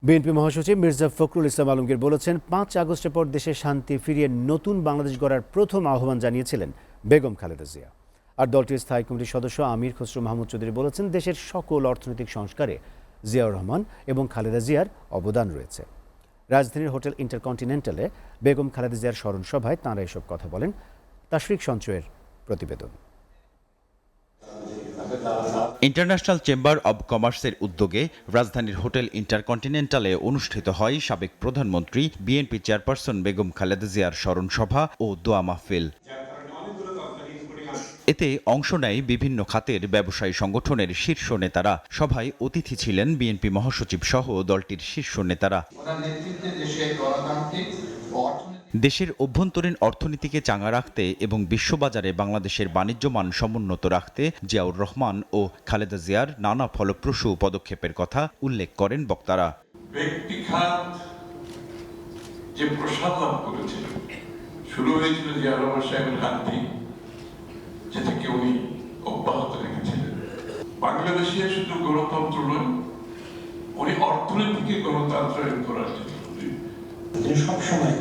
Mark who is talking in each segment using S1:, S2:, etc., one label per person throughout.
S1: BNP মহাসচিব মির্জা ফখরুল ইসলাম আলমগীর বলেছেন, ৫ আগস্টের পর দেশে শান্তি ফিরিয়ে নতুন বাংলাদেশ গড়ার প্রথম আহ্বান জানিয়েছিলেন বেগম খালেদা জিয়া। আর দলটির স্থায়ী কমিটির সদস্য আমির খসরু মাহমুদ চৌধুরী বলেছেন, দেশের সকল অর্থনৈতিক সংস্কারে জিয়াউর রহমান এবং খালেদা জিয়ার অবদান রয়েছে। রাজধানীর হোটেল ইন্টারকন্টিনেন্টালে বেগম খালেদা জিয়ার স্মরণ সভায় তাঁরা এসব কথা বলেন। তাশফিক সঞ্চয়ের প্রতিবেদন।
S2: ইন্টারন্যাশনাল চেম্বার অব কমার্সের উদ্যোগে রাজধানীর হোটেল ইন্টারকন্টিনেন্টালে অনুষ্ঠিত হয় সাবেক প্রধানমন্ত্রী বিএনপি চেয়ারপারসন বেগম খালেদা জিয়ার স্মরণ সভা ও দোয়া মাহফিল। এতে অংশ নেয় বিভিন্ন খাতের ব্যবসায়ী সংগঠনের শীর্ষ নেতারা। সভায় অতিথি ছিলেন বিএনপি মহাসচিব সহ দলটির শীর্ষ নেতারা। দেশের অভ্যন্তরীণ অর্থনীতিকে চাঙা রাখতে এবং বিশ্ববাজারে বাংলাদেশের বাণিজ্য মান সমুন্নত রাখতে জিয়াউর রহমান ও খালেদা জিয়ার নানা ফলপ্রসূ পদক্ষেপের কথা উল্লেখ করেন বক্তারা।
S3: ব্যক্তি খাত যে প্রসাদ লাভ করেছিল, শুরু হয়েছিল জিয়াউর রহমান সাহেবের হাত দিয়ে, যেটাকে উনি অব্যাহত রেখেছিলেন। বাংলাদেশে শুধু গণতন্ত্র নয়, উনি অর্থনীতিকে গণতান্ত্রায়ন করার জন্য
S4: তিনি সবসময়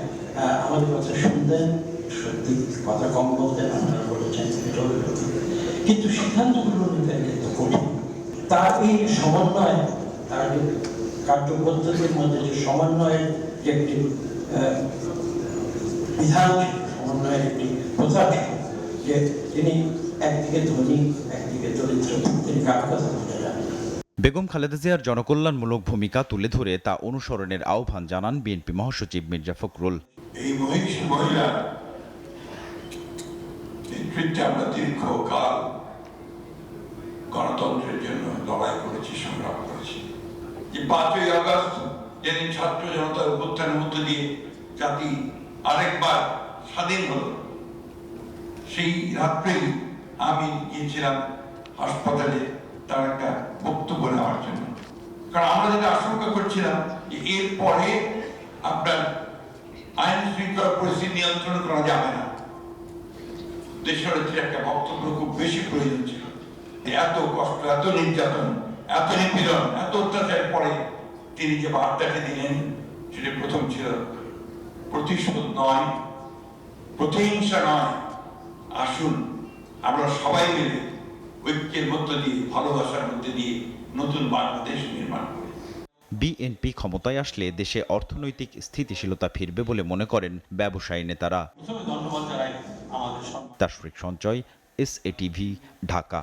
S4: আমাদের কথা শুনতেন, সত্যি কথা কম বলতেন, আপনারা বলেছেন, কিন্তু সিদ্ধান্তগুলো নিতেন কিন্তু কঠিন। তার এই সমন্বয়, তার যে কার্যপদ্ধতির মধ্যে যে সমন্বয়ের যে একটি বিধান, সমন্বয়ের একটি প্রথা, যে তিনি একদিকে ধনী একদিকে দরিদ্র, তিনি কার কথা বলে যান।
S2: বেগম খালেদা জিয়ার জনকল্যাণমূলক ভূমিকা তুলে ধরে তা অনুসরণের আহ্বান জানান বিএনপি মহাসচিব মির্জা ফখরুল।
S3: এই মহিলা নেতৃত্বে আমরা দীর্ঘকাল গণতন্ত্রের জন্য লড়াই করেছি, সংগ্রাম করেছি। যে ৫ই আগস্ট যেদিন ছাত্র জনতার অভ্যুত্থানের মধ্য দিয়ে জাতি আরেকবার স্বাধীন হল, সেই রাত্রেই আমি গিয়েছিলাম হাসপাতালে তার একটা বক্তব্য নেওয়ার জন্য। কারণ আমরা যেটা আশঙ্কা করছিলাম যে এরপরে আপনার আইন শৃঙ্খলা পরিস্থিতি নিয়ন্ত্রণ করা যাবে না। দেশের একটা বক্তব্য খুব বেশি প্রয়োজন ছিল। এত কষ্ট, এত নির্যাতন, এত নিপীড়ন, এত অত্যাচারের পরে তিনি যে বার্তাটি দিলেন, সেটি প্রথম ছিল প্রতিশোধ নয়, প্রতিহিংসা নয়, আসুন আমরা সবাই মিলে ঐক্যের মধ্য দিয়ে, ভালোবাসার মধ্যে দিয়ে নতুন বাংলাদেশ নির্মাণ করি।
S2: বিএনপি ক্ষমতায় আসলে দেশে অর্থনৈতিক স্থিতিশীলতা ফিরবে বলে মনে করেন ব্যবসায়ী নেতারা। তাশফিক সঞ্চয়, SATV, ঢাকা।